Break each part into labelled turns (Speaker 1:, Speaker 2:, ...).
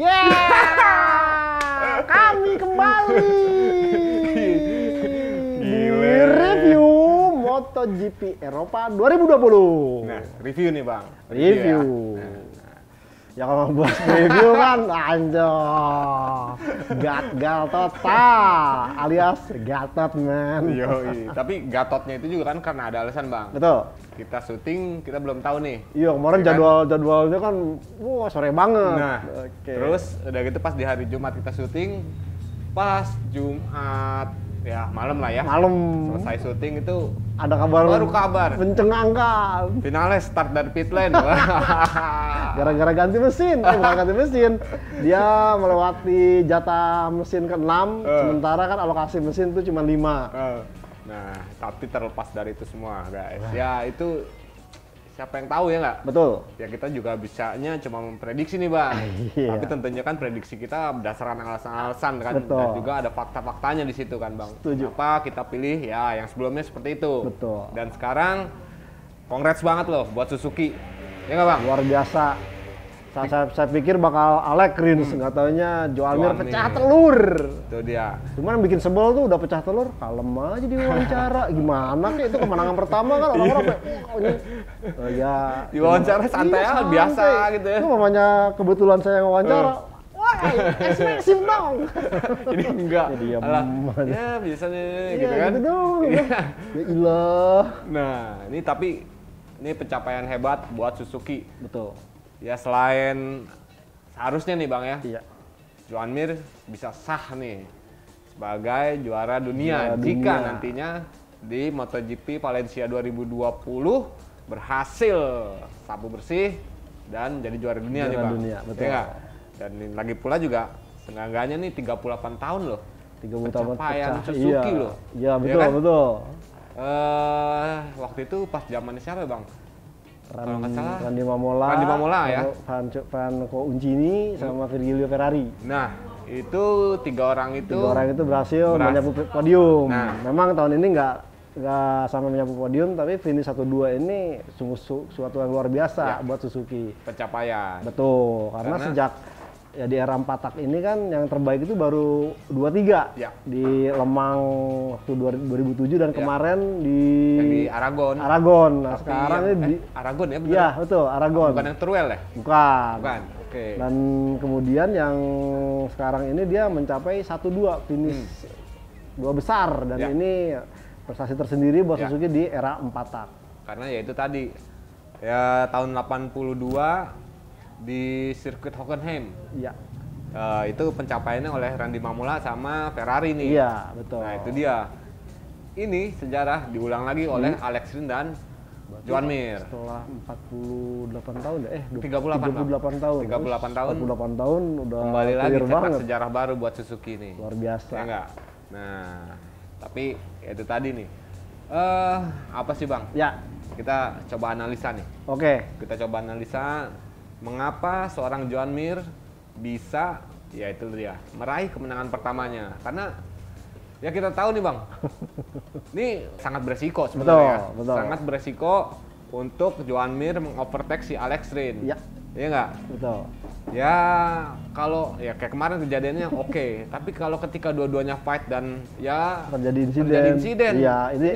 Speaker 1: Yeah! Kami kembali di review MotoGP Eropa 2020.
Speaker 2: Nah, review nih Bang.
Speaker 1: Review. Ya kalau buat review kan anjir. Gagal total alias Gatot man.
Speaker 2: Yoi. Tapi Gatotnya itu juga kan karena ada alasan Bang.
Speaker 1: Betul.
Speaker 2: Kita syuting, kita belum tahu nih.
Speaker 1: Iya, kemarin
Speaker 2: Ya kan?
Speaker 1: jadwalnya kan wah sore banget.
Speaker 2: Nah,
Speaker 1: Oke.
Speaker 2: terus udah gitu pas di hari Jumat kita syuting, pas Jumat ya malam lah ya.
Speaker 1: malam
Speaker 2: Selesai syuting itu
Speaker 1: ada kabar
Speaker 2: baru kabar.
Speaker 1: mencengangkan.
Speaker 2: Finalnya start dari pit lane.
Speaker 1: Gara-gara ganti mesin, bukan ganti mesin. Dia melewati jatah mesin ke-6, sementara kan alokasi mesin itu cuma 5.
Speaker 2: Nah, tapi terlepas dari itu semua, guys. Ya, itu siapa yang tahu ya nggak?
Speaker 1: Betul.
Speaker 2: Ya kita juga bisanya cuma memprediksi nih Bang.
Speaker 1: Iya.
Speaker 2: Tapi tentunya kan prediksi kita berdasarkan alasan-alasan kan.
Speaker 1: Betul.
Speaker 2: Dan juga ada fakta-faktanya di situ kan Bang.
Speaker 1: Setuju.
Speaker 2: Kenapa kita pilih ya yang sebelumnya seperti itu.
Speaker 1: Betul.
Speaker 2: Dan sekarang congrats banget loh buat Suzuki. Ya nggak Bang?
Speaker 1: Luar biasa. Saya pikir bakal Alex Rins, nggak taunya Joan Mir
Speaker 2: Joan
Speaker 1: pecah
Speaker 2: Mir.
Speaker 1: telur.
Speaker 2: Itu dia.
Speaker 1: Cuman yang bikin sebel tuh udah pecah telur, kalem aja di wawancara. Gimana kayak itu kemenangan pertama kan orang-orang kayak, wah ini ya
Speaker 2: Di wawancara santai aja, biasa gitu ya.
Speaker 1: Itu namanya kebetulan saya yang wawancara. Wah, ekspresif dong.
Speaker 2: Jadi enggak.
Speaker 1: Ya, diam
Speaker 2: Alah,
Speaker 1: aja.
Speaker 2: ya biasanya
Speaker 1: Iya,
Speaker 2: gitu kan.
Speaker 1: gitu dong.
Speaker 2: Iya.
Speaker 1: Ya ilah.
Speaker 2: Nah, ini tapi ini pencapaian hebat buat Suzuki.
Speaker 1: Betul.
Speaker 2: Ya selain seharusnya nih Bang ya,
Speaker 1: Iya.
Speaker 2: Joan Mir bisa sah nih sebagai juara dunia
Speaker 1: Juara
Speaker 2: jika
Speaker 1: dunia.
Speaker 2: nantinya di MotoGP Valencia 2020 berhasil sapu bersih dan jadi juara dunia nih
Speaker 1: Juara
Speaker 2: Bang.
Speaker 1: dunia, betul.
Speaker 2: Ya nggak? Dan ini lagi pula juga seenggaknya nih 38 tahun loh.
Speaker 1: 30 tahun
Speaker 2: Pencapaian
Speaker 1: pecah.
Speaker 2: Suzuki
Speaker 1: Iya.
Speaker 2: loh.
Speaker 1: Iya,
Speaker 2: Ya
Speaker 1: betul,
Speaker 2: kan?
Speaker 1: betul.
Speaker 2: Waktu itu pas zamannya siapa ya, Bang? Kalau nggak salah,
Speaker 1: Randy Mamola,
Speaker 2: Randy Mamola ya.
Speaker 1: Franco Uncini sama Virgilio Ferrari.
Speaker 2: Nah, itu tiga orang itu
Speaker 1: Berhasil menyapu podium.
Speaker 2: Nah.
Speaker 1: Memang tahun ini nggak sampai menyapu podium, tapi finish 1-2 ini sungguh suatu yang luar biasa
Speaker 2: Ya.
Speaker 1: buat Suzuki.
Speaker 2: pencapaian.
Speaker 1: Betul, karena sejak ya di era 4 tak ini kan yang terbaik itu baru 2-3
Speaker 2: Ya.
Speaker 1: di Lemang waktu 2007 dan
Speaker 2: Ya.
Speaker 1: kemarin di
Speaker 2: Yang di Aragon.
Speaker 1: Nah,
Speaker 2: Tapi
Speaker 1: sekarang
Speaker 2: yang-
Speaker 1: ini di
Speaker 2: Aragon ya bener?
Speaker 1: Iya, betul, Aragon.
Speaker 2: Bukan yang Teruel ya?
Speaker 1: Bukan.
Speaker 2: Bukan. Oke.
Speaker 1: Dan kemudian yang sekarang ini dia mencapai 1-2 finish dua besar dan
Speaker 2: Ya.
Speaker 1: ini prestasi tersendiri buat
Speaker 2: Ya.
Speaker 1: Suzuki di era 4 tak.
Speaker 2: Karena ya itu tadi ya tahun 82 di sirkuit Hockenheim.
Speaker 1: Iya.
Speaker 2: Itu pencapaiannya oleh Randy Mamola sama Ferrari nih.
Speaker 1: Iya, betul.
Speaker 2: Nah, itu dia. Ini sejarah diulang lagi oleh Alex Rins dan Joan Mir.
Speaker 1: Setelah 48 tahun ya?
Speaker 2: 38,
Speaker 1: 38 tahun.
Speaker 2: 38 tahun.
Speaker 1: 48 tahun udah
Speaker 2: Kembali lagi
Speaker 1: clear
Speaker 2: cetak
Speaker 1: banget.
Speaker 2: sejarah baru buat Suzuki nih.
Speaker 1: Luar biasa.
Speaker 2: Ya enggak? Nah, tapi ya itu tadi nih. Apa sih Bang?
Speaker 1: Ya,
Speaker 2: Kita coba analisa nih.
Speaker 1: oke.
Speaker 2: Kita coba analisa mengapa seorang Joan Mir bisa, ya itu dia, meraih kemenangan pertamanya. Karena ya kita tahu nih Bang, ini sangat beresiko sebenarnya.
Speaker 1: Betul.
Speaker 2: Sangat beresiko untuk Joan Mir mengovertake si Alex Rins.
Speaker 1: Iya.
Speaker 2: Iya nggak?
Speaker 1: Betul.
Speaker 2: Ya kalau ya kayak kemarin kejadiannya oke, tapi kalau ketika dua-duanya fight dan ya
Speaker 1: Terjadi insiden. Iya, ini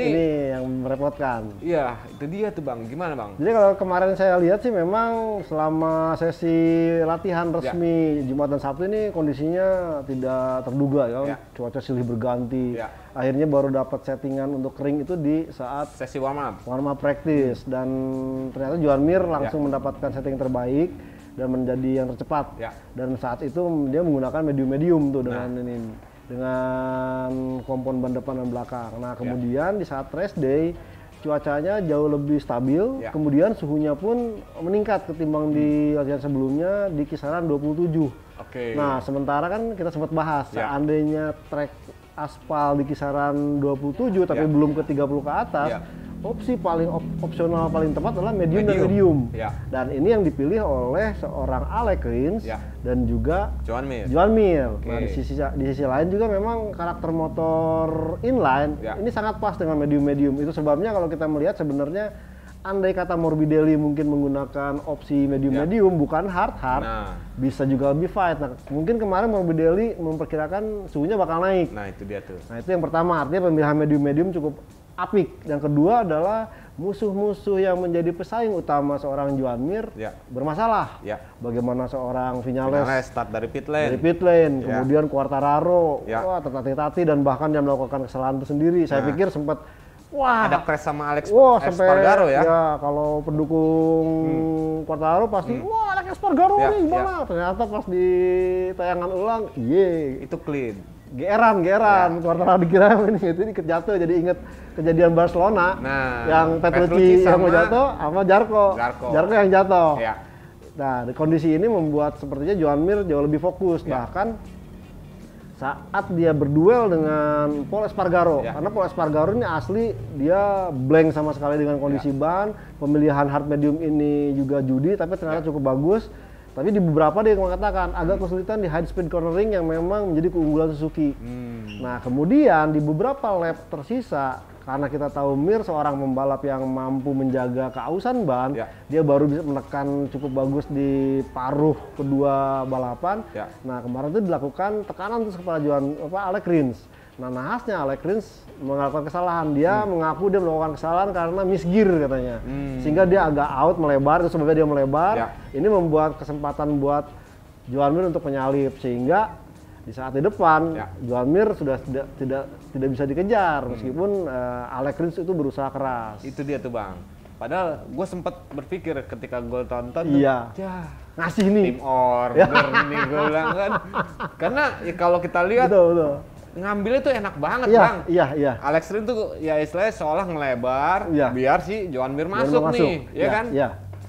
Speaker 1: yang merepotkan.
Speaker 2: Iya, itu dia tuh Bang. Gimana Bang?
Speaker 1: Jadi kalau kemarin saya lihat sih memang selama sesi latihan resmi Jumat dan Sabtu ini kondisinya tidak terduga ya.
Speaker 2: Ya.
Speaker 1: Cuaca silih berganti.
Speaker 2: Ya.
Speaker 1: Akhirnya baru dapat settingan untuk ring itu di saat
Speaker 2: Sesi warm up.
Speaker 1: warm up practice dan ternyata Joan Mir langsung mendapatkan setting terbaik dan menjadi yang tercepat.
Speaker 2: Ya.
Speaker 1: Dan saat itu dia menggunakan medium tuh dengan ini dengan kompon ban depan dan belakang. Nah, kemudian di saat race day cuacanya jauh lebih stabil,
Speaker 2: Ya.
Speaker 1: kemudian suhunya pun meningkat ketimbang di latihan sebelumnya di kisaran 27.
Speaker 2: Oke.
Speaker 1: Nah, sementara kan kita sempat bahas
Speaker 2: Ya.
Speaker 1: seandainya trek aspal di kisaran 27 tapi
Speaker 2: Ya.
Speaker 1: belum ke 30 ke atas,
Speaker 2: Ya.
Speaker 1: opsi paling opsional paling tepat adalah medium dan
Speaker 2: Medium.
Speaker 1: medium.
Speaker 2: Ya.
Speaker 1: Dan ini yang dipilih oleh seorang Alex Rins
Speaker 2: Ya.
Speaker 1: dan juga
Speaker 2: Joan Mir.
Speaker 1: Joan Mir.
Speaker 2: Oke.
Speaker 1: Nah, di sisi lain juga memang karakter motor inline
Speaker 2: Ya.
Speaker 1: ini sangat pas dengan medium-medium. Itu sebabnya kalau kita melihat sebenarnya andai kata Morbidelli mungkin menggunakan opsi medium-medium bukan hard-hard, bisa juga lebih fight. Nah, mungkin kemarin Morbidelli memperkirakan suhunya bakal naik.
Speaker 2: Nah, itu dia tuh.
Speaker 1: Nah, itu yang pertama, artinya pemilihan medium-medium cukup apik. Yang kedua adalah musuh-musuh yang menjadi pesaing utama seorang Joan Mir bermasalah. Bagaimana seorang Viñales
Speaker 2: start dari pit lane,
Speaker 1: kemudian Quartararo, wah tertatih-tatih dan bahkan dia melakukan kesalahan itu sendiri. Saya pikir sempat
Speaker 2: ada crash sama Alex Espargaro ya.
Speaker 1: Ya, kalau pendukung Quartararo pasti wah Alex Espargaro nih gimana? Ternyata pas di tayangan ulang,
Speaker 2: itu clean.
Speaker 1: Geeran, Quartararo dikira ini ikut jatuh, jadi inget kejadian Barcelona yang Petrucci yang mau jatuh sama Zarco yang jatuh. Nah, di kondisi ini membuat sepertinya Joan Mir jauh lebih fokus, bahkan saat dia berduel dengan Pol Espargaro, karena Pol Espargaro ini asli dia blank sama sekali dengan kondisi ban, pemilihan hard medium ini juga judi, tapi ternyata cukup bagus. Tapi di beberapa dia mengatakan agak kesulitan di high speed cornering yang memang menjadi keunggulan Suzuki. Nah, kemudian di beberapa lap tersisa, karena kita tahu Mir seorang pembalap yang mampu menjaga keausan ban, dia baru bisa menekan cukup bagus di paruh kedua balapan. Nah, kemarin itu dilakukan tekanan terus kepada Alex Rins. Nah, nahasnya Alex Rins melakukan kesalahan. Dia mengaku dia melakukan kesalahan karena misgear katanya. Sehingga dia agak out melebar, itu sebabnya dia melebar. Ini membuat kesempatan buat Joan Mir untuk menyalip, sehingga di saat di depan Joan Mir sudah tidak bisa dikejar meskipun Alex Rins itu berusaha keras.
Speaker 2: Itu dia tuh Bang. Padahal gue sempat berpikir ketika gue tonton
Speaker 1: ngasih nih
Speaker 2: tim order nih gue bilang kan. Karena kalau kita lihat ngambilnya tuh enak banget Bang. Alex Rins tuh ya istilahnya seolah ngelebar biar si Joan Mir masuk nih, ya kan?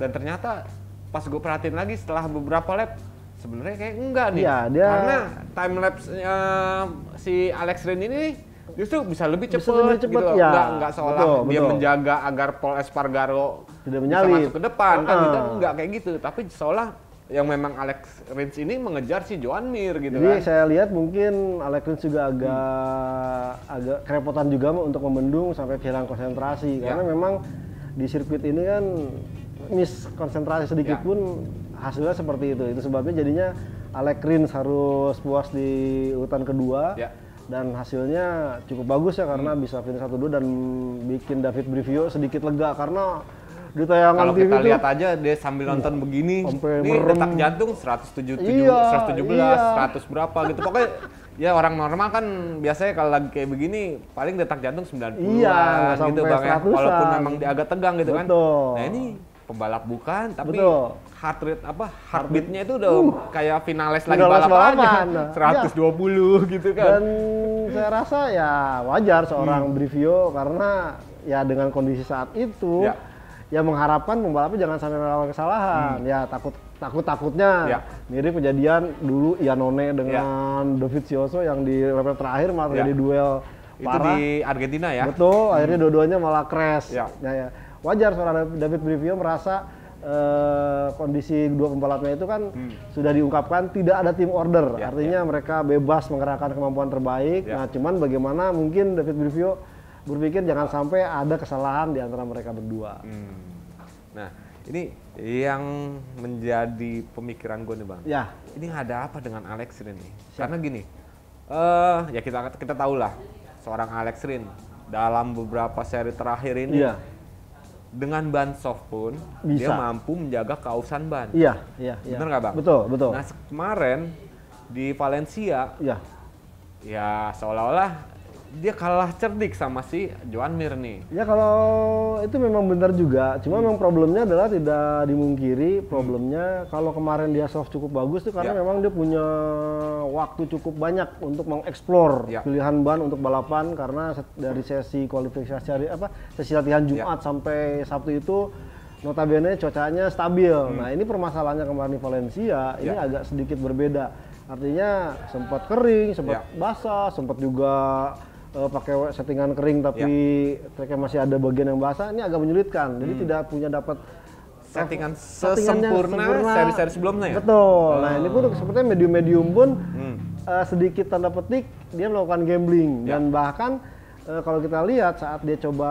Speaker 2: Dan ternyata pas gue perhatiin lagi setelah beberapa lap, sebenarnya kayak enggak nih, karena time lapse si Alex Rins ini justru bisa lebih cepat gitu, nggak seolah dia menjaga agar Pol Espargaro
Speaker 1: tidak
Speaker 2: bisa masuk ke depan kan, gitu, nggak kayak gitu, tapi seolah yang memang Alex Rins ini mengejar si Joan Mir gitu.
Speaker 1: Jadi saya lihat mungkin Alex Rins juga agak kerepotan juga untuk membendung sampai kehilangan konsentrasi, karena memang di sirkuit ini kan miss konsentrasi sedikit pun hasilnya seperti itu. Itu sebabnya jadinya Alex Rins harus puas di urutan kedua dan hasilnya cukup bagus ya, karena bisa finish 1-2 dan bikin David Brivio sedikit lega, karena di tayangan
Speaker 2: kalau
Speaker 1: TV
Speaker 2: kita
Speaker 1: itu,
Speaker 2: lihat aja dia sambil nonton begini,
Speaker 1: ini
Speaker 2: detak jantung 117, 100 berapa gitu. Pokoknya ya orang normal kan biasanya kalau lagi kayak begini paling detak jantung 90-an gitu Bang ya. Walaupun memang dia agak tegang gitu kan. Nah, ini pembalap bukan, tapi heartbeatnya itu udah kayak finalis lagi balapan aja, 120 gitu kan.
Speaker 1: Dan saya rasa ya wajar seorang Brivio, karena ya dengan kondisi saat itu ya mengharapkan pembalapnya jangan sampai melakukan kesalahan. Ya takutnya mirip kejadian dulu Iannone dengan Dovizioso yang di lap terakhir malah terjadi duel
Speaker 2: parah. Itu di Argentina ya?
Speaker 1: Betul, akhirnya dua-duanya malah crash. Wajar seorang David Brivio merasa kondisi dua pembalapnya itu kan sudah diungkapkan tidak ada tim order, artinya mereka bebas mengerahkan kemampuan terbaik. Nah, cuman bagaimana mungkin David Brivio berpikir jangan sampai ada kesalahan di antara mereka berdua.
Speaker 2: Nah, ini yang menjadi pemikiran gue nih Bang. Ini ada apa dengan Alex Rins nih? Karena gini, ya kita tahu lah seorang Alex Rins dalam beberapa seri terakhir ini dengan ban soft pun dia mampu menjaga keausan ban. Bener nggak Bang?
Speaker 1: Betul.
Speaker 2: Nah, kemarin di Valencia, ya seolah-olah dia kalah cerdik sama si Joan Mir nih. Ya
Speaker 1: kalau itu memang benar juga, cuma memang problemnya adalah tidak dimungkiri problemnya kalau kemarin dia soft cukup bagus tuh karena memang dia punya waktu cukup banyak untuk mengeksplor pilihan ban untuk balapan, karena dari sesi kualifikasi sesi latihan Jumat sampai Sabtu itu notabene cuacanya stabil. Nah, ini permasalahannya kemarin di Valencia ini agak sedikit berbeda. Artinya sempat kering, sempat basah, sempat juga pakai settingan kering tapi tracknya masih ada bagian yang basah. Ini agak menyulitkan, jadi tidak punya dapat
Speaker 2: settingan sempurna seri-seri sebelumnya ya?
Speaker 1: Betul. Nah, ini pun sepertinya medium-medium pun sedikit tanda petik dia melakukan gambling. Dan bahkan kalau kita lihat saat dia coba,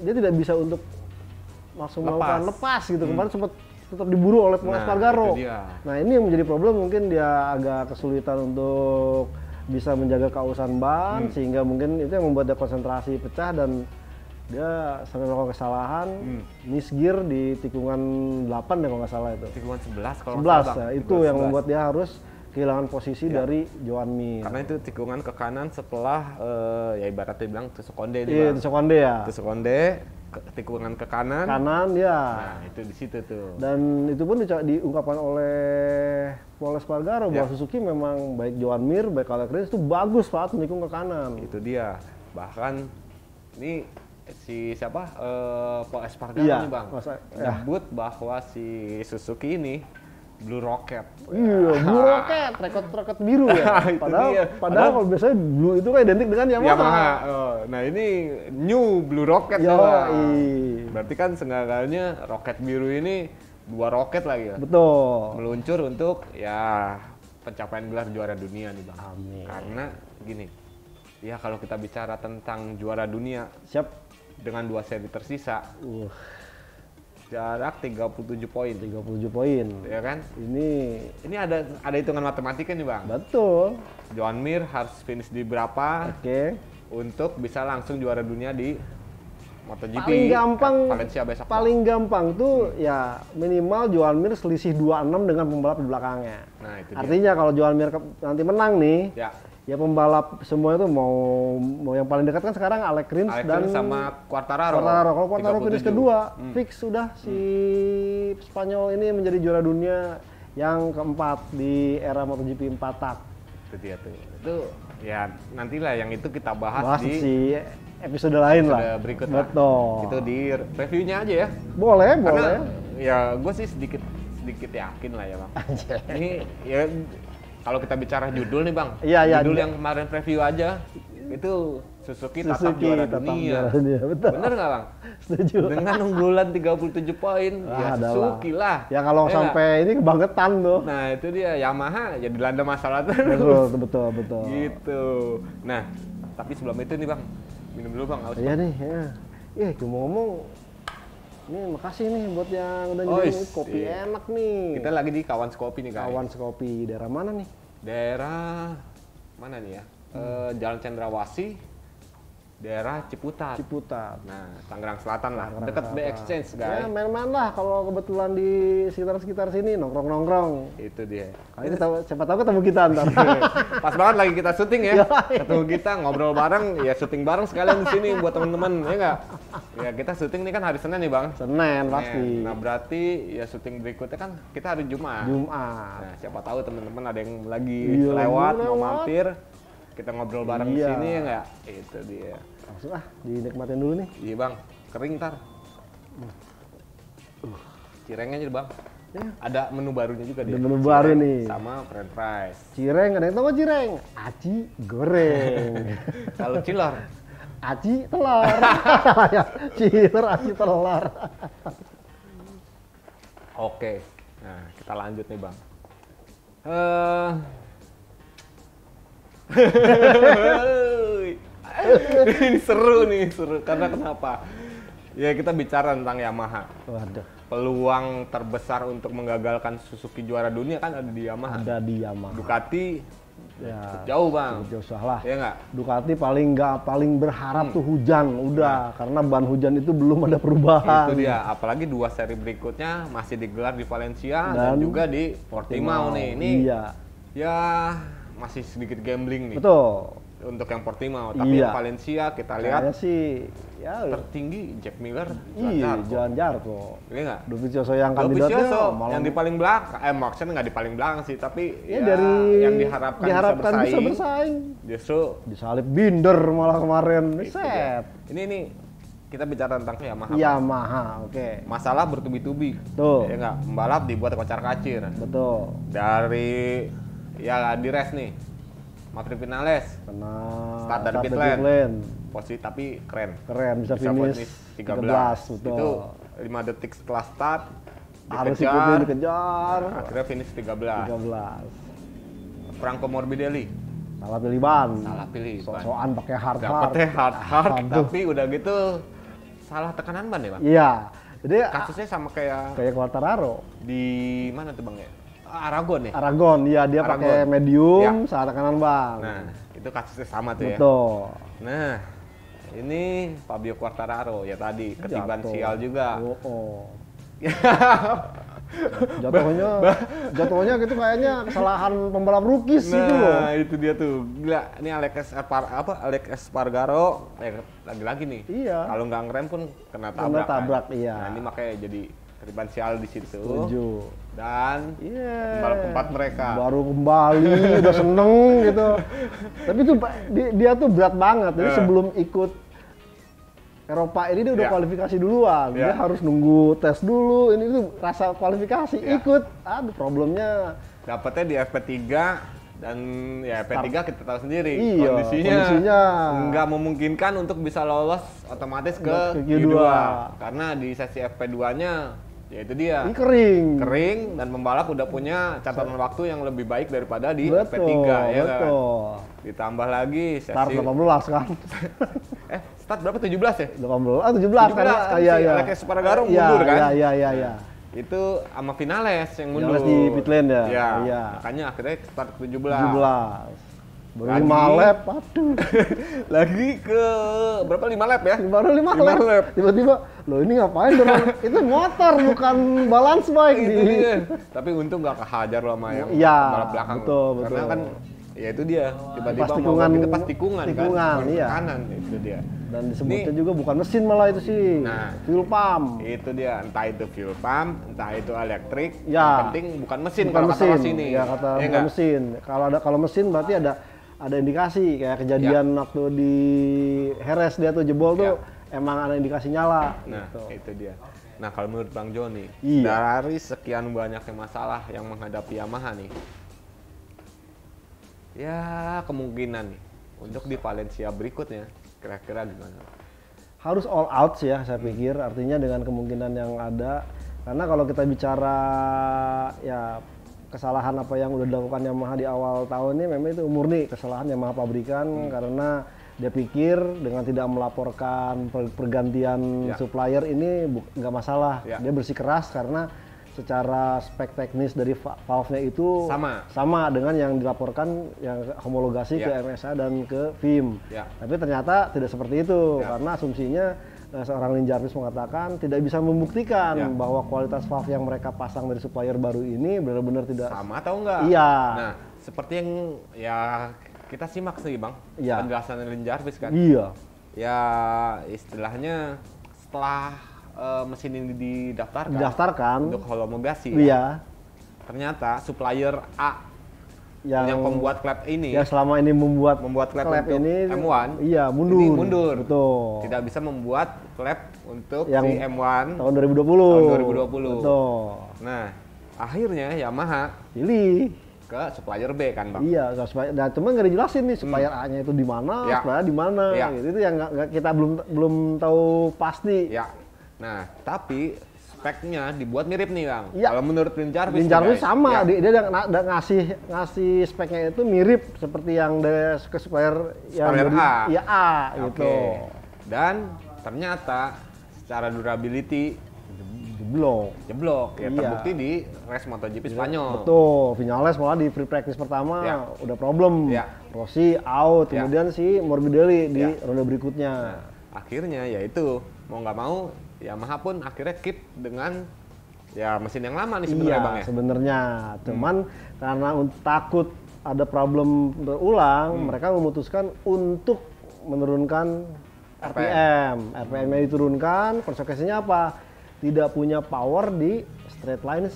Speaker 1: dia tidak bisa untuk langsung melakukan lepas gitu. Kemarin sempat tetap diburu oleh Pol Espargaro. Nah ini yang menjadi problem, mungkin dia agak kesulitan untuk bisa menjaga keausan ban, sehingga mungkin itu yang membuat dia konsentrasi pecah dan dia sampai melakukan kesalahan, misgear di tikungan 8 ya kalau nggak salah itu.
Speaker 2: Tikungan 11 kalau
Speaker 1: 11 ya, itu yang membuat dia harus kehilangan posisi dari Joan Mir.
Speaker 2: Karena itu tikungan ke kanan setelah ya ibaratnya bilang tusuk konde nih.
Speaker 1: Iya, tusuk konde ya.
Speaker 2: Tusuk konde, tikungan ke kanan.
Speaker 1: Kanan ya.
Speaker 2: Nah, itu di situ tuh.
Speaker 1: Dan itu pun diungkapkan oleh Pol Espargaro bahwa Suzuki memang baik Joan Mir, baik Alex Rins itu bagus saat menikung ke kanan.
Speaker 2: Itu dia. Bahkan ini si siapa? Pol Espargaro nih Bang. Nyebut bahwa si Suzuki ini Blue Rocket.
Speaker 1: Iya, Blue Rocket, roket biru ya. Padahal kalau biasanya blue itu kan identik dengan Yamaha.
Speaker 2: Nah ini new Blue Rocket ya. Berarti kan seenggaknya roket biru ini 2 roket lagi ya.
Speaker 1: Betul.
Speaker 2: Meluncur untuk ya pencapaian gelar juara dunia nih Bang.
Speaker 1: Amin.
Speaker 2: Karena gini, ya kalau kita bicara tentang juara dunia, dengan 2 seri tersisa. Jarak 37 poin.
Speaker 1: 37 poin.
Speaker 2: Ya kan?
Speaker 1: Ini
Speaker 2: ada hitungan matematika nih, Bang.
Speaker 1: Betul.
Speaker 2: Joan Mir harus finish di berapa? Untuk bisa langsung juara dunia di MotoGP.
Speaker 1: Paling gampang
Speaker 2: Valencia besok.
Speaker 1: Paling gampang tuh ya minimal Joan Mir selisih 26 dengan pembalap di belakangnya.
Speaker 2: Nah, itu
Speaker 1: artinya kalau Joan Mir nanti menang nih, ya pembalap semua itu mau yang paling dekat kan sekarang Alex Rins dan
Speaker 2: sama Quartararo.
Speaker 1: Kalau Quartararo finish kedua, fix sudah si Spanyol ini menjadi juara dunia yang keempat di era MotoGP 4 tak.
Speaker 2: Itu dia tuh. Itu ya nantilah yang itu kita bahas
Speaker 1: di episode lain lah.
Speaker 2: Berikut
Speaker 1: Betul.
Speaker 2: Itu di reviewnya aja ya.
Speaker 1: Boleh.
Speaker 2: Ya gue sih sedikit yakin lah ya Bang. Ini ya kalau kita bicara judul nih Bang, judul yang kemarin preview aja itu Suzuki tetap juara dunia.
Speaker 1: Betul.
Speaker 2: Bener nggak Bang?
Speaker 1: Setuju.
Speaker 2: Dengan unggulan 37 poin, ya Suzuki lah.
Speaker 1: Ya kalau sampai ini kebangetan tuh.
Speaker 2: Nah itu dia, Yamaha ya dilanda masalah terus.
Speaker 1: Betul.
Speaker 2: Gitu. Nah, tapi sebelum itu nih Bang, minum dulu Bang.
Speaker 1: Iya nih, ya. Ngomong-ngomong, ini makasih nih buat yang udah nyobain kopi enak nih.
Speaker 2: Kita lagi di Kawan Skopi nih guys.
Speaker 1: Kawan Skopi, daerah mana nih?
Speaker 2: Daerah mana nih ya? Jalan Cendrawasih, daerah Ciputat. Nah, Tangerang Selatan lah, dekat B Exchange guys.
Speaker 1: Ya main-main lah kalau kebetulan di sekitar sini nongkrong.
Speaker 2: Itu dia.
Speaker 1: Kali siapa tahu ketemu kita ntar.
Speaker 2: Pas banget lagi kita syuting ya. Ketemu kita ngobrol bareng, ya syuting bareng sekalian di sini buat teman-teman, ya nggak? Ya kita syuting nih kan hari Senin nih Bang.
Speaker 1: Senin pasti.
Speaker 2: Nah berarti ya syuting berikutnya kan kita hari Jumat. Nah siapa tahu teman-teman ada yang lagi lewat mau mampir, kita ngobrol bareng di sini ya nggak? Itu dia.
Speaker 1: Langsung dinikmatin dulu nih.
Speaker 2: Iya Bang, kering ntar. Cirengnya aja Bang. Ada menu barunya juga dia.
Speaker 1: Menu baru nih.
Speaker 2: Sama french fries.
Speaker 1: Cireng, ada yang tahu cireng? Aci goreng.
Speaker 2: Kalau cilor?
Speaker 1: Aci telur. Cilor, aci telur.
Speaker 2: Oke, nah kita lanjut nih Bang. Ini seru karena kenapa? Ya kita bicara tentang Yamaha.
Speaker 1: Waduh.
Speaker 2: Peluang terbesar untuk menggagalkan Suzuki juara dunia kan ada di Yamaha. Ducati ya jauh Bang.
Speaker 1: Jauh salah.
Speaker 2: Ya nggak?
Speaker 1: Ducati paling berharap tuh hujan, karena ban hujan itu belum ada perubahan.
Speaker 2: Itu dia. Apalagi 2 seri berikutnya masih digelar di Valencia dan juga di Portimao nih. Ini ya masih sedikit gambling nih.
Speaker 1: Betul.
Speaker 2: Untuk yang Portimao, tapi yang Valencia kita lihat
Speaker 1: sih ya
Speaker 2: tertinggi Jack Miller,
Speaker 1: Joan Zarco.
Speaker 2: Iya nggak?
Speaker 1: Dovizioso yang kandidatnya
Speaker 2: yang di paling belakang, maksudnya nggak di paling belakang sih, tapi
Speaker 1: ya dari
Speaker 2: yang diharapkan
Speaker 1: bisa bersaing.
Speaker 2: Justru
Speaker 1: disalip Binder malah kemarin. Set.
Speaker 2: Ini kita bicara tentang
Speaker 1: Yamaha, oke.
Speaker 2: Masalah bertubi-tubi.
Speaker 1: Tuh.
Speaker 2: Ya nggak, pembalap dibuat kocar-kacir.
Speaker 1: Betul.
Speaker 2: Dari di race nih. Maverick Vinales start dari pit lane. Posisi tapi keren bisa finish 13. Betul. Itu 5 detik setelah start dikejar. Akhirnya finish 13. Franco Morbidelli
Speaker 1: salah pilih ban. So-soan pakai hard.
Speaker 2: Dapetnya hard, tapi udah gitu salah tekanan ban ya Bang?
Speaker 1: Iya.
Speaker 2: Jadi kasusnya sama kayak
Speaker 1: Quartararo.
Speaker 2: Di mana tuh Bang ya? Aragon ya?
Speaker 1: Aragon, iya dia pakai medium saat kanan Bang.
Speaker 2: Nah, itu kasusnya sama tuh ya.
Speaker 1: Betul.
Speaker 2: Nah, ini Fabio Quartararo ya tadi ketiban sial juga.
Speaker 1: Jatuhnya gitu kayaknya kesalahan pembalap rookies gitu loh.
Speaker 2: Nah, itu dia tuh. Gila, ini Alex Espargaro lagi-lagi nih.
Speaker 1: Iya.
Speaker 2: Kalau nggak ngerem pun kena tabrak.
Speaker 1: Iya.
Speaker 2: Nah, ini makanya jadi ketiban sial di situ.
Speaker 1: Setuju.
Speaker 2: Dan pembalap keempat mereka
Speaker 1: baru kembali udah seneng gitu. Tapi tuh dia tuh berat banget. Jadi sebelum ikut Eropa ini dia udah kualifikasi duluan. Dia harus nunggu tes dulu. Ini tuh rasa kualifikasi ikut. Aduh, problemnya
Speaker 2: dapatnya di FP3 dan ya FP3 kita tahu sendiri
Speaker 1: kondisinya
Speaker 2: nggak memungkinkan untuk bisa lolos otomatis ke Q2. Karena di sesi FP2-nya ya itu dia.
Speaker 1: Ini kering
Speaker 2: dan pembalap udah punya catatan waktu yang lebih baik daripada di FP3 ya kan. Ditambah lagi sesi
Speaker 1: start 18 kan.
Speaker 2: Start berapa? 17 ya?
Speaker 1: 17 karena
Speaker 2: Alex Espargaro mundur kan?
Speaker 1: Iya.
Speaker 2: Itu sama Vinales yang mundur.
Speaker 1: Vinales di pit lane ya?
Speaker 2: Iya. Makanya akhirnya start 17.
Speaker 1: Baru 5 lap, aduh.
Speaker 2: Lagi ke berapa? 5 lap ya?
Speaker 1: Baru 5 lap. Tiba-tiba, loh ini ngapain? Itu motor bukan balance bike
Speaker 2: Tapi untung nggak kehajar loh sama yang balap belakang.
Speaker 1: Betul.
Speaker 2: Karena kan ya itu dia, tiba-tiba pas tikungan kan?
Speaker 1: Iya.
Speaker 2: Kanan, itu dia.
Speaker 1: Dan disebutnya juga bukan mesin malah itu sih, fuel pump.
Speaker 2: Itu dia, entah itu fuel pump, entah itu elektrik.
Speaker 1: Ya.
Speaker 2: Yang penting bukan mesin kalau kata sini.
Speaker 1: Ya kata bukan mesin. Kalau mesin berarti ada indikasi kayak kejadian waktu di Jerez dia tuh jebol tuh emang ada indikasi nyala.
Speaker 2: Nah gitu. Itu dia. Nah kalau menurut Bang Joni,
Speaker 1: iya.
Speaker 2: Dari sekian banyaknya masalah yang menghadapi Yamaha nih, ya kemungkinan nih untuk di Valencia berikutnya kira-kira gimana?
Speaker 1: Harus all out sih ya saya pikir, artinya dengan kemungkinan yang ada. Karena kalau kita bicara ya kesalahan apa yang udah dilakukan Yamaha di awal tahun ini memang itu murni kesalahan Yamaha pabrikan karena dia pikir dengan tidak melaporkan pergantian supplier ini nggak masalah. Dia bersikeras karena secara spek teknis dari valve-nya itu sama dengan yang dilaporkan yang homologasi ke MSA dan ke VIM. Tapi ternyata tidak seperti itu karena asumsinya seorang Lin Jarvis mengatakan tidak bisa membuktikan bahwa kualitas valve yang mereka pasang dari supplier baru ini benar-benar tidak
Speaker 2: sama atau enggak.
Speaker 1: Iya.
Speaker 2: Nah, seperti yang ya kita simak sih Bang, penjelasan Lin Jarvis kan.
Speaker 1: Iya.
Speaker 2: Ya istilahnya setelah mesin ini didaftarkan untuk homologasi.
Speaker 1: Iya.
Speaker 2: Ternyata supplier A yang pembuat klep ini
Speaker 1: yang selama ini membuat
Speaker 2: klep untuk
Speaker 1: ini
Speaker 2: M1
Speaker 1: mundur. Betul.
Speaker 2: Tidak bisa membuat klep untuk yang si M1
Speaker 1: tahun 2020.
Speaker 2: Betul. Nah, akhirnya Yamaha pilih ke supplier B kan Bang.
Speaker 1: Iya, nah cuma nggak dijelasin nih supplier A-nya itu di mana, supplier di mana. Gitu. Itu yang kita belum tahu pasti.
Speaker 2: Nah, tapi speknya dibuat mirip nih Bang. Kalau menurut Lin Jarvis
Speaker 1: sama, dia udah ngasih speknya itu mirip seperti yang dari ke supplier yang
Speaker 2: A.
Speaker 1: Ya A gitu.
Speaker 2: Dan ternyata secara durability jeblok. Ya terbukti di race MotoGP Spanyol.
Speaker 1: Betul, Vinales malah di free practice pertama udah problem. Rossi out, kemudian si Morbidelli di ronde berikutnya.
Speaker 2: Nah, akhirnya ya itu mau nggak mau Yamaha pun akhirnya keep dengan mesin yang lama nih sebenarnya Bang ya.
Speaker 1: Sebenarnya, cuman karena takut ada problem berulang, mereka memutuskan untuk menurunkan RPM. RPM-nya diturunkan, konsekuensinya apa? Tidak punya power di straight line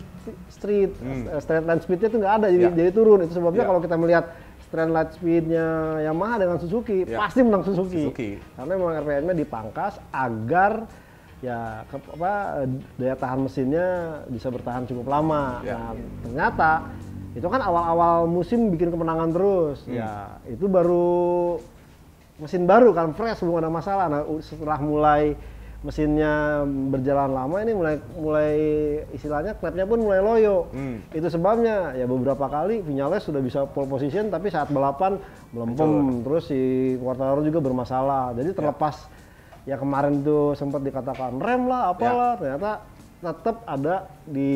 Speaker 1: speed-nya itu nggak ada, jadi turun. Itu sebabnya kalau kita melihat straight line speed-nya Yamaha dengan Suzuki, pasti menang Suzuki. Karena memang RPM-nya dipangkas agar daya tahan mesinnya bisa bertahan cukup lama. Nah, ternyata itu kan awal-awal musim bikin kemenangan terus. Itu baru mesin baru kan, fresh, belum ada masalah. Nah, setelah mulai mesinnya berjalan lama ini mulai istilahnya klepnya pun mulai loyo. Itu sebabnya ya beberapa kali Vinales sudah bisa pole position tapi saat balapan melempem. Terus si Quartararo juga bermasalah. Jadi terlepas ya kemarin tuh sempat dikatakan rem lah apalah, ternyata tetap ada di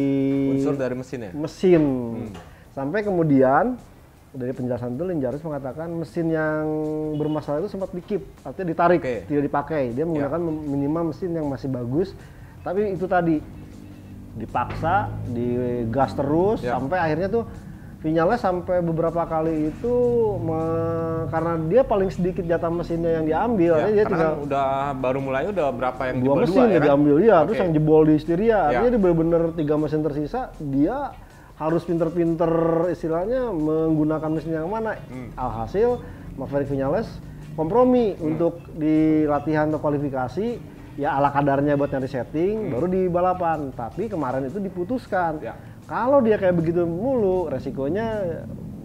Speaker 2: unsur dari mesin ya?
Speaker 1: Mesin. Sampai kemudian dari penjelasan itu Linjaris mengatakan mesin yang bermasalah itu sempat di-keep, artinya ditarik, tidak dipakai. Dia menggunakan minimal mesin yang masih bagus, tapi itu tadi dipaksa, digas terus sampai akhirnya tuh Viñales sampai beberapa kali itu karena dia paling sedikit jatah mesinnya yang diambil, dia tinggal
Speaker 2: udah baru mulai udah berapa yang
Speaker 1: dua mesin ya diambil terus yang jebol di Styria, artinya dia benar-benar 3 mesin tersisa, dia harus pinter-pinter istilahnya menggunakan mesin yang mana. Alhasil Maverick Viñales kompromi untuk di latihan atau kualifikasi ya ala kadarnya buat nyari setting, baru di balapan. Tapi kemarin itu diputuskan kalau dia kayak begitu mulu, resikonya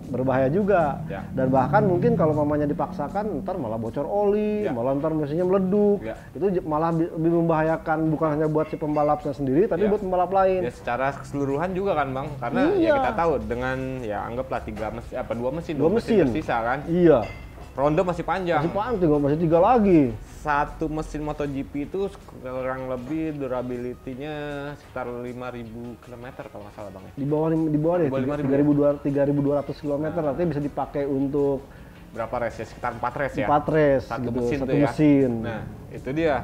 Speaker 1: berbahaya juga. Dan bahkan mungkin kalau mamanya dipaksakan, ntar malah bocor oli, malah ntar mesinnya meleduk. Itu malah lebih membahayakan bukan hanya buat si pembalapnya sendiri, tapi buat pembalap lain.
Speaker 2: Ya secara keseluruhan juga kan Bang, karena ya kita tahu dengan ya anggaplah 2 mesin tersisa kan. Ronde masih panjang.
Speaker 1: Masih 3 lagi.
Speaker 2: Satu mesin MotoGP itu kurang lebih durability-nya sekitar 5.000 km kalau nggak salah Bang ya.
Speaker 1: Di bawah deh, 3.200 km artinya bisa dipakai untuk
Speaker 2: berapa race ya? Sekitar 4 race ya?
Speaker 1: 4 race,
Speaker 2: satu
Speaker 1: gitu,
Speaker 2: mesin
Speaker 1: satu
Speaker 2: tuh ya.
Speaker 1: mesin.
Speaker 2: Nah, itu dia.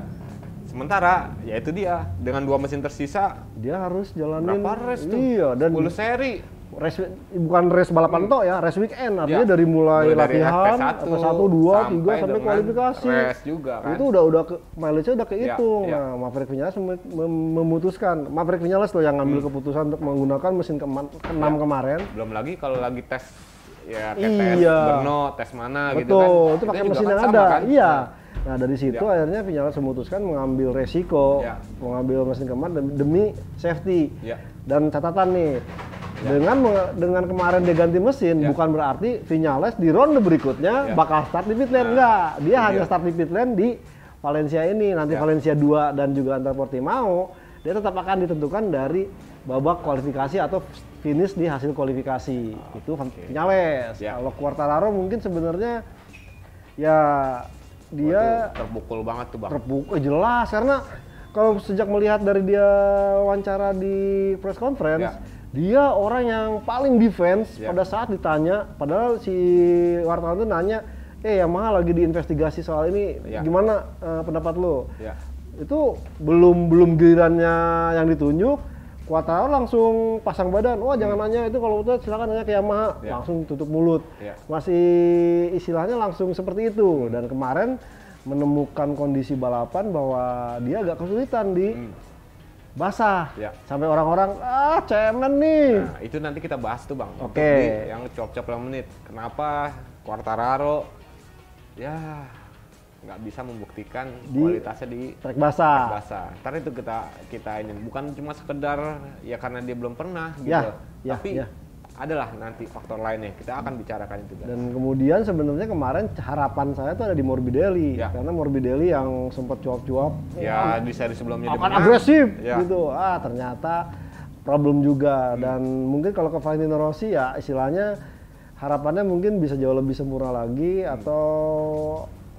Speaker 2: Sementara, ya itu dia, dengan 2 mesin tersisa,
Speaker 1: dia harus jalanin
Speaker 2: berapa race tuh?
Speaker 1: Dan
Speaker 2: 10 seri.
Speaker 1: Bukan race balapan toh ya, race weekend, artinya dari mulai latihan, FP1, 2, 3 sampai kualifikasi.
Speaker 2: Race juga kan.
Speaker 1: Itu udah mileage-nya udah kehitung. Nah, Maverick Viñales memutuskan, Maverick Viñales tuh yang ngambil keputusan untuk menggunakan mesin ke-6 kemarin.
Speaker 2: Belum lagi kalau lagi tes ya tes Brno, tes mana gitu kan.
Speaker 1: Betul, itu pakai mesin
Speaker 2: kan
Speaker 1: yang ada.
Speaker 2: Kan?
Speaker 1: Nah dari situ akhirnya Viñales memutuskan mengambil resiko, mengambil mesin keempat demi safety. Dan catatan nih, dengan kemarin dia ganti mesin, bukan berarti Viñales di ronde berikutnya bakal start di pit lane, enggak. Dia hanya start di pit lane di Valencia ini, nanti Valencia 2 dan juga antar Portimao, dia tetap akan ditentukan dari babak kualifikasi atau finish di hasil kualifikasi. Itu Viñales. Kalau Quartararo mungkin sebenarnya ya dia
Speaker 2: terpukul banget tuh Bang.
Speaker 1: Terpukul jelas, karena kalau sejak melihat dari dia wawancara di press conference, dia orang yang paling defense pada saat ditanya, padahal si wartawan itu nanya, Yamaha lagi diinvestigasi soal ini, gimana pendapat lo? Itu belum gilirannya yang ditunjuk, Quartararo langsung pasang badan, wah jangan nanya itu, kalau itu silakan nanya ke Yamaha, langsung tutup mulut. Masih istilahnya langsung seperti itu. Dan kemarin menemukan kondisi balapan bahwa dia agak kesulitan di basah, sampai orang-orang cemen nih.
Speaker 2: Nah itu nanti kita bahas tuh Bang.
Speaker 1: Oke.
Speaker 2: Yang cuap-cuap 5 menit. Kenapa Quartararo ya nggak bisa membuktikan kualitasnya di
Speaker 1: trek basah.
Speaker 2: Ntar itu kita ini bukan cuma sekedar ya karena dia belum pernah gitu. Tapi adalah nanti faktor lainnya, kita akan bicarakan itu.
Speaker 1: Dan kemudian sebenarnya kemarin harapan saya tuh ada di Morbidelli, karena Morbidelli yang sempat cuap-cuap
Speaker 2: di seri sebelumnya
Speaker 1: akan agresif gitu, ternyata problem juga. Dan mungkin kalau ke Valentino Rossi ya istilahnya harapannya mungkin bisa jauh lebih sempurna lagi, atau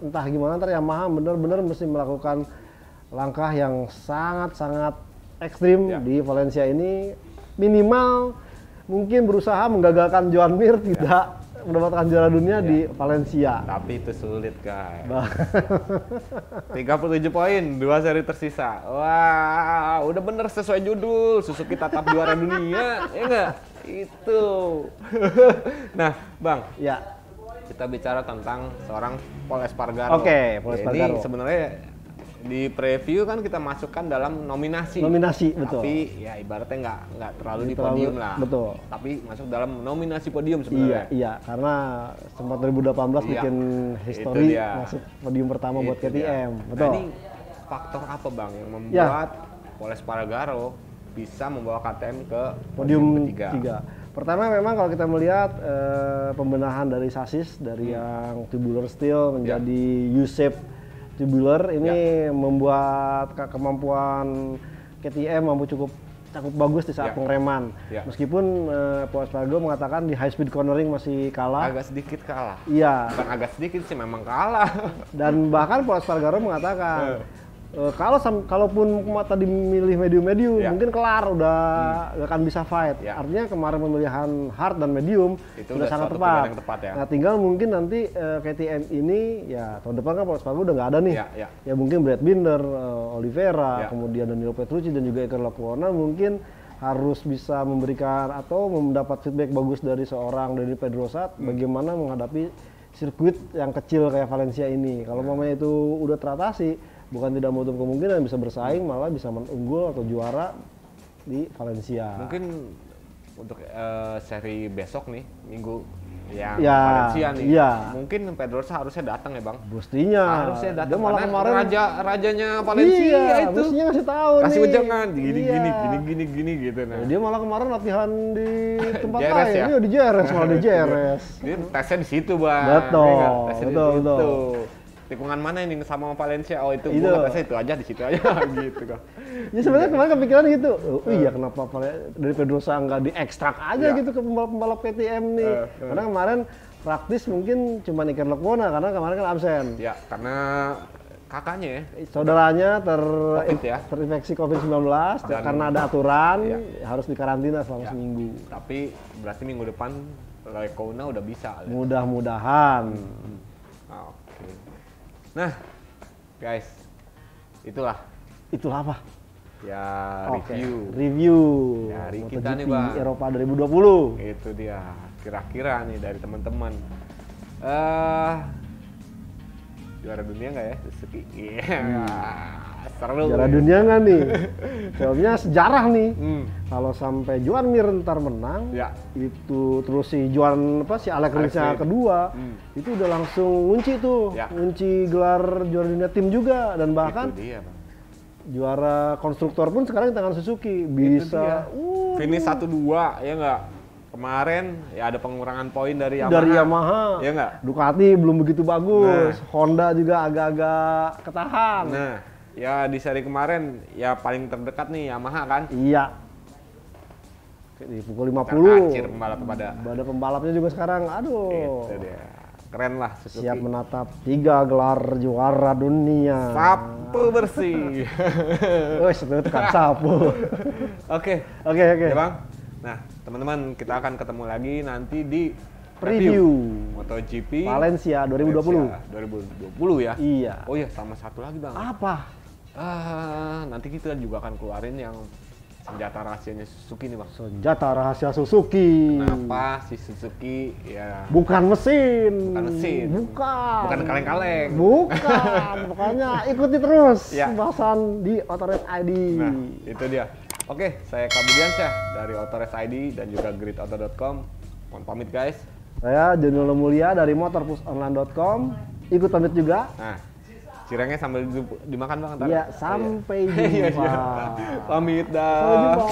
Speaker 1: entah gimana, ntar Yamaha benar-benar mesti melakukan langkah yang sangat-sangat ekstrim di Valencia ini, minimal mungkin berusaha menggagalkan Joan Mir tidak mendapatkan juara dunia di Valencia.
Speaker 2: Tapi itu sulit guys. 37 poin, 2 seri tersisa. Wah, udah bener sesuai judul, Suzuki tetap juara dunia, ya enggak? Itu. Nah, Bang. Kita bicara tentang seorang Pol Espargaro.
Speaker 1: Pol Espargaro.
Speaker 2: Ini sebenarnya di preview kan kita masukkan dalam nominasi.
Speaker 1: Betul.
Speaker 2: Tapi ya ibaratnya nggak terlalu di podium lah.
Speaker 1: Betul.
Speaker 2: Tapi masuk dalam nominasi podium sebenarnya.
Speaker 1: Iya, karena sempat 2018 bikin history masuk podium pertama buat KTM. Betul.
Speaker 2: Nah, ini faktor apa Bang yang membuat Pol Espargaro bisa membawa KTM ke podium ketiga?
Speaker 1: Pertama memang kalau kita melihat pembenahan dari sasis dari yang tubular steel menjadi U-shape tubular ini membuat kemampuan KTM mampu cukup cukup bagus di saat pengereman. Meskipun Paul Espargaro mengatakan di high speed cornering masih kalah.
Speaker 2: Agak sedikit kalah.
Speaker 1: Iya.
Speaker 2: Bukan agak sedikit sih, memang kalah.
Speaker 1: Dan bahkan Paul Espargaro mengatakan kalaupun tadi milih medium mungkin kelar udah gak akan bisa fight. Artinya kemarin pemilihan hard dan medium itu udah sangat tepat. Nah tinggal mungkin nanti KTM ini ya tahun depan kan Paul Espargaro udah nggak ada nih. Ya mungkin Brad Binder, Oliveira, kemudian Danilo Petrucci dan juga Iker Lecuona mungkin harus bisa memberikan atau mendapat feedback bagus dari seorang dari Pedrosa bagaimana menghadapi sirkuit yang kecil kayak Valencia ini. Kalau mamanya itu udah teratasi, bukan tidak menutup kemungkinan bisa bersaing, malah bisa unggul atau juara di Valencia.
Speaker 2: Mungkin untuk seri besok nih, minggu yang Valencia nih, mungkin Pedrosa harusnya datang ya bang.
Speaker 1: Pastinya.
Speaker 2: Harusnya datang. Dia malah kemarin rajanya Valencia itu.
Speaker 1: Mestinya ngasih tahu
Speaker 2: kasih
Speaker 1: nih.
Speaker 2: Wejangan gini gitu. Nah.
Speaker 1: Dia malah kemarin latihan di tempat lain, ya? Di Jerez malah di Jerez.
Speaker 2: Dia tesnya di situ bang.
Speaker 1: Betul.
Speaker 2: Tikungan mana ini sama Valencia? Oh itu gua tesnya itu aja di situ aja gitu kan.
Speaker 1: Ya sebenarnya kemarin kepikiran gitu. Iya kenapa dari Pedrosa nggak diekstrak aja gitu ke pembalap KTM nih? Karena kemarin praktis mungkin cuma Iker Lecuona karena kemarin kan absen.
Speaker 2: Ya karena kakaknya ya.
Speaker 1: Saudaranya terinfeksi COVID-19 karena ada aturan harus dikarantina selama seminggu.
Speaker 2: Tapi berarti minggu depan Lecuona udah bisa.
Speaker 1: Mudah-mudahan.
Speaker 2: Nah, guys, itulah
Speaker 1: apa?
Speaker 2: Ya
Speaker 1: review
Speaker 2: dari
Speaker 1: MotoGP
Speaker 2: kita nih bang.
Speaker 1: Eropa 2020.
Speaker 2: Itu dia, kira-kira nih dari teman-teman. Juara dunia nggak ya Suzuki? Seru.
Speaker 1: Juara dunia nggak nih? Jawabnya sejarah nih. Kalau sampai Joan Mir ntar menang, itu terus si Alex Rins kedua, itu udah langsung ngunci tuh, ngunci gelar juara dunia tim juga dan bahkan juara konstruktor pun sekarang di tangan Suzuki bisa.
Speaker 2: Finish 1-2 ya nggak? Kemarin ya ada pengurangan poin dari
Speaker 1: Yamaha.
Speaker 2: Ya nggak?
Speaker 1: Ducati belum begitu bagus. Honda juga agak-agak ketahan.
Speaker 2: Nah, ya di seri kemarin ya paling terdekat nih Yamaha kan?
Speaker 1: Iya. Di pukul 50.
Speaker 2: Terakhir pada
Speaker 1: pembalapnya juga sekarang, aduh.
Speaker 2: Itu dia. Keren lah Suzuki.
Speaker 1: Siap menatap 3 gelar juara dunia.
Speaker 2: Sapu bersih.
Speaker 1: Wes, itu kan sapu.
Speaker 2: Oke. Ya bang. Nah, teman-teman kita akan ketemu lagi nanti di
Speaker 1: preview
Speaker 2: MotoGP
Speaker 1: Valencia 2020
Speaker 2: ya?
Speaker 1: Iya.
Speaker 2: Oh iya, sama satu lagi bang.
Speaker 1: Apa?
Speaker 2: Nanti kita juga akan keluarin yang senjata rahasianya Suzuki nih bang.
Speaker 1: Senjata rahasia Suzuki.
Speaker 2: Kenapa si Suzuki ya?
Speaker 1: Bukan mesin.
Speaker 2: Bukan kaleng-kaleng.
Speaker 1: Bukan. Pokoknya ikuti terus pembahasan di Autorace ID.
Speaker 2: Nah, itu dia. Oke, saya Kabudiansyah dari Autorace ID dan juga gridauto.com. Mohon pamit guys. Saya
Speaker 1: Jonilo Mulia dari motorplusonline.com. Ikut pamit juga.
Speaker 2: Nah, cirengnya sambil dimakan bang.
Speaker 1: Iya, sampai jumpa.
Speaker 2: Pamit dah.
Speaker 1: Sampai jumpa.